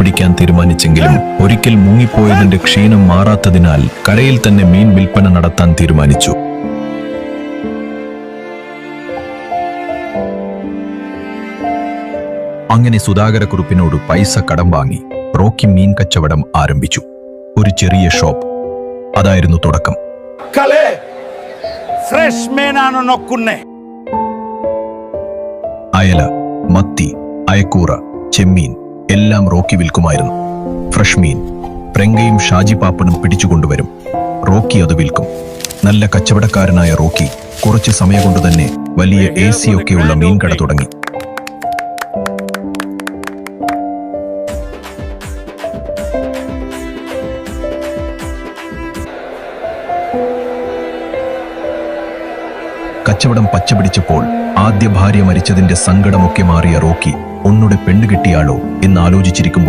പിടിക്കാൻ തീരുമാനിച്ചെങ്കിലും ഒരിക്കൽ മുങ്ങിപ്പോയതിന്റെ ക്ഷീണം മാറാത്തതിനാൽ കരയിൽ തന്നെ മീൻ വിൽപ്പന നടത്താൻ തീരുമാനിച്ചു. അങ്ങനെ സുധാകരക്കുറുപ്പിനോട് പൈസ കടം വാങ്ങി റോക്കി മീൻ കച്ചവടം ആരംഭിച്ചു. ഒരു ചെറിയ ഷോപ്പ്, അതായിരുന്നു തുടക്കം. അയല, മത്തി, അയക്കൂറ, ചെമ്മീൻ എല്ലാം റോക്കി വിൽക്കുമായിരുന്നു. ഫ്രഷ് മീൻ പ്രംഗയും ഷാജി പാപ്പനും പിടിച്ചുകൊണ്ടുവരും. റോക്കി അത് വിൽക്കും. നല്ല കച്ചവടക്കാരനായ റോക്കി കുറച്ച് സമയം കൊണ്ട് തന്നെ വലിയ AC ഒക്കെയുള്ള മീൻകട തുടങ്ങി. കച്ചവടം പച്ചപിടിച്ചപ്പോൾ ആദ്യ ഭാര്യ മരിച്ചതിന്റെ സങ്കടമൊക്കെ മാറിയ റോക്കി ഒന്നുടെ പെണ്ണ് കിട്ടിയാളോ എന്ന് ആലോചിച്ചിരിക്കുമ്പോൾ